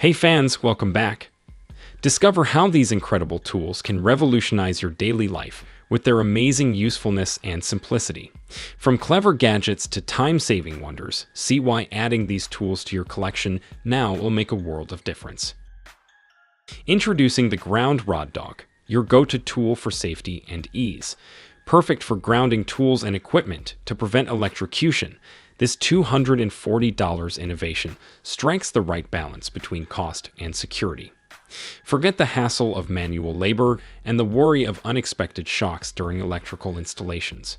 Hey fans, welcome back. Discover how these incredible tools can revolutionize your daily life with their amazing usefulness and simplicity. From clever gadgets to time-saving wonders, see why adding these tools to your collection now will make a world of difference. Introducing the Ground Rod Dog, your go-to tool for safety and ease. Perfect for grounding tools and equipment to prevent electrocution, this $240 innovation strikes the right balance between cost and security. Forget the hassle of manual labor and the worry of unexpected shocks during electrical installations.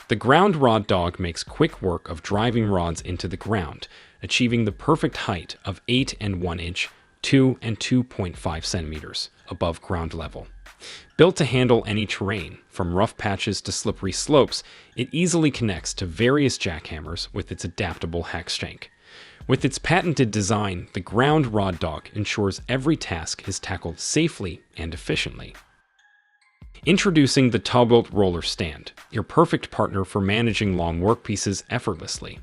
The Ground Rod Dog makes quick work of driving rods into the ground, achieving the perfect height of 8 and 1 inch, 2 and 2.5 centimeters above ground level. Built to handle any terrain, from rough patches to slippery slopes, it easily connects to various jackhammers with its adaptable hex shank. With its patented design, the Ground Rod Dog ensures every task is tackled safely and efficiently. Introducing the Tall-Built Roller Stand, your perfect partner for managing long workpieces effortlessly.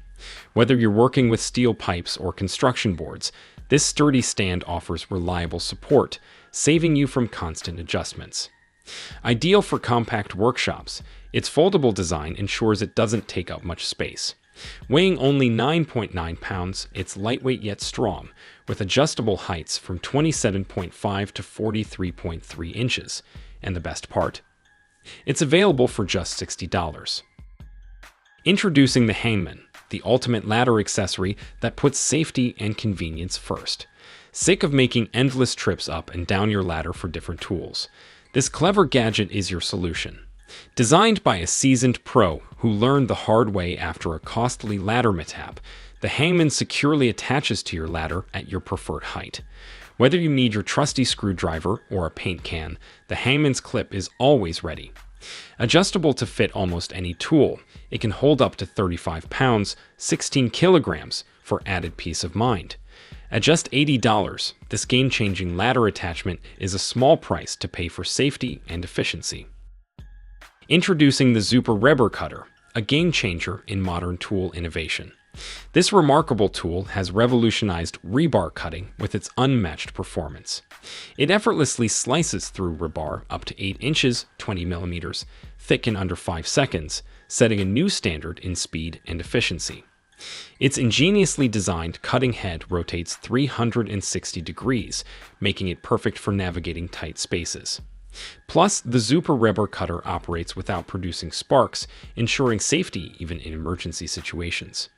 Whether you're working with steel pipes or construction boards, this sturdy stand offers reliable support, saving you from constant adjustments. Ideal for compact workshops, its foldable design ensures it doesn't take up much space. Weighing only 9.9 pounds, it's lightweight yet strong, with adjustable heights from 27.5 to 43.3 inches. And the best part? It's available for just $60. Introducing the Hangman, the ultimate ladder accessory that puts safety and convenience first. Sick of making endless trips up and down your ladder for different tools? This clever gadget is your solution. Designed by a seasoned pro who learned the hard way after a costly ladder mishap, the Hangman securely attaches to your ladder at your preferred height. Whether you need your trusty screwdriver or a paint can, the Hangman's clip is always ready. Adjustable to fit almost any tool, it can hold up to 35 pounds, 16 kilograms for added peace of mind. At just $80, this game-changing ladder attachment is a small price to pay for safety and efficiency. Introducing the Super Rubber Cutter, a game-changer in modern tool innovation. This remarkable tool has revolutionized rebar cutting with its unmatched performance. It effortlessly slices through rebar up to 8 inches, 20 millimeters, thick in under 5 seconds, setting a new standard in speed and efficiency. Its ingeniously designed cutting head rotates 360 degrees, making it perfect for navigating tight spaces. Plus, the Super Rubber Cutter operates without producing sparks, ensuring safety even in emergency situations.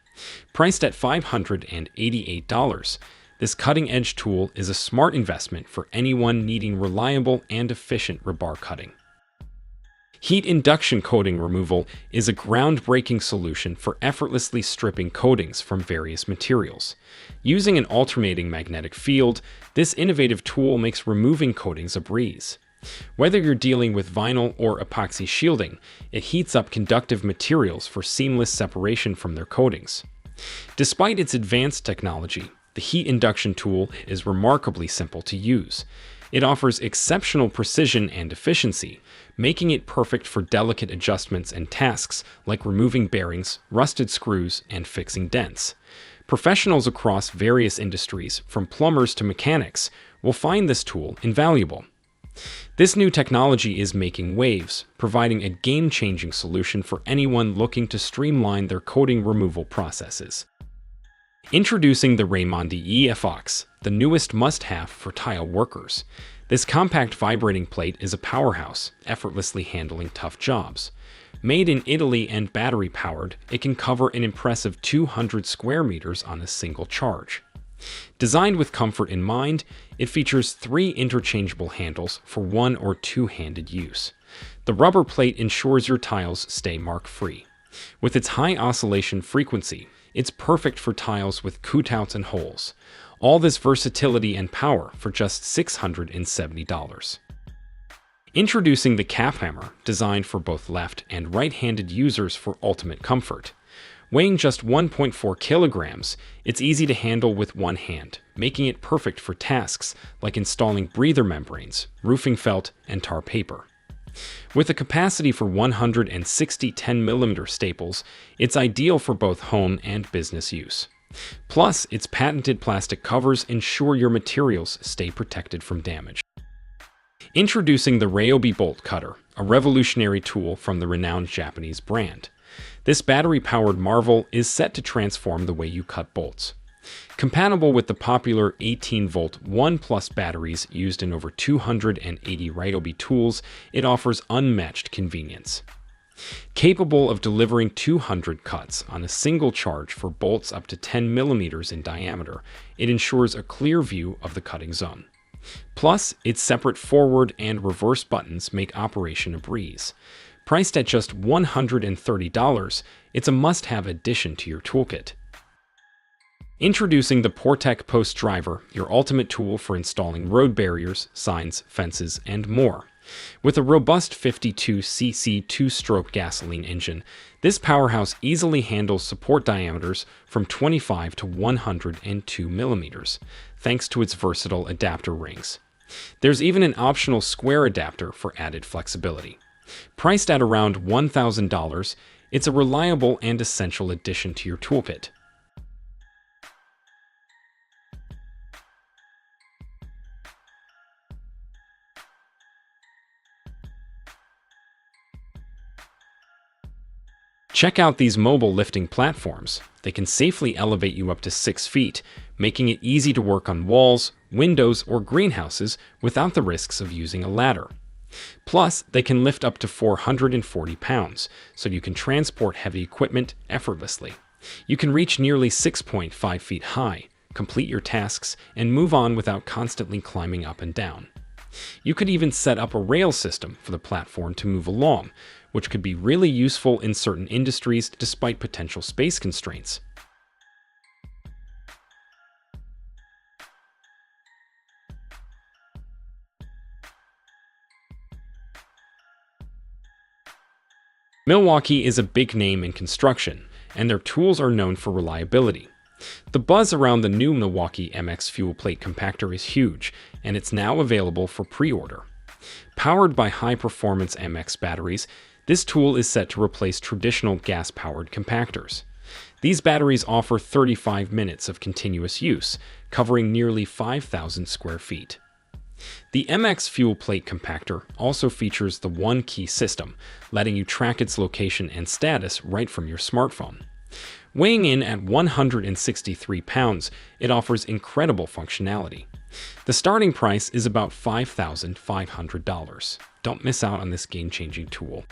Priced at $588, this cutting-edge tool is a smart investment for anyone needing reliable and efficient rebar cutting. Heat induction coating removal is a groundbreaking solution for effortlessly stripping coatings from various materials. Using an alternating magnetic field, this innovative tool makes removing coatings a breeze. Whether you're dealing with vinyl or epoxy shielding, it heats up conductive materials for seamless separation from their coatings. Despite its advanced technology, the heat induction tool is remarkably simple to use. It offers exceptional precision and efficiency, making it perfect for delicate adjustments and tasks like removing bearings, rusted screws, and fixing dents. Professionals across various industries, from plumbers to mechanics, will find this tool invaluable. This new technology is making waves, providing a game-changing solution for anyone looking to streamline their coating removal processes. Introducing the Raimondi EFOX, the newest must-have for tile workers. This compact vibrating plate is a powerhouse, effortlessly handling tough jobs. Made in Italy and battery-powered, it can cover an impressive 200 square meters on a single charge. Designed with comfort in mind, it features 3 interchangeable handles for one- or two-handed use. The rubber plate ensures your tiles stay mark-free. With its high oscillation frequency, it's perfect for tiles with cutouts and holes. All this versatility and power for just $670. Introducing the Cap Hammer, designed for both left and right-handed users for ultimate comfort. Weighing just 1.4 kilograms, it's easy to handle with one hand, making it perfect for tasks like installing breather membranes, roofing felt, and tar paper. With a capacity for 160 10mm staples, it's ideal for both home and business use. Plus, its patented plastic covers ensure your materials stay protected from damage. Introducing the Ryobi Bolt Cutter, a revolutionary tool from the renowned Japanese brand. This battery-powered marvel is set to transform the way you cut bolts. Compatible with the popular 18-volt 1 Plus batteries used in over 280 Ryobi tools, it offers unmatched convenience. Capable of delivering 200 cuts on a single charge for bolts up to 10 millimeters in diameter, it ensures a clear view of the cutting zone. Plus, its separate forward and reverse buttons make operation a breeze. Priced at just $130, it's a must-have addition to your toolkit. Introducing the Portec Post Driver, your ultimate tool for installing road barriers, signs, fences, and more. With a robust 52cc two-stroke gasoline engine, this powerhouse easily handles support diameters from 25 to 102 millimeters, thanks to its versatile adapter rings. There's even an optional square adapter for added flexibility. Priced at around $1,000, it's a reliable and essential addition to your toolkit. Check out these mobile lifting platforms. They can safely elevate you up to 6 feet, making it easy to work on walls, windows, or greenhouses without the risks of using a ladder. Plus, they can lift up to 440 pounds, so you can transport heavy equipment effortlessly. You can reach nearly 6.5 feet high, complete your tasks, and move on without constantly climbing up and down. You could even set up a rail system for the platform to move along, which could be really useful in certain industries despite potential space constraints. Milwaukee is a big name in construction, and their tools are known for reliability. The buzz around the new Milwaukee MX Fuel Plate Compactor is huge, and it's now available for pre-order. Powered by high-performance MX batteries, this tool is set to replace traditional gas-powered compactors. These batteries offer 35 minutes of continuous use, covering nearly 5,000 square feet. The MX Fuel Plate Compactor also features the One Key system, letting you track its location and status right from your smartphone. Weighing in at 163 pounds, it offers incredible functionality. The starting price is about $5,500. Don't miss out on this game-changing tool.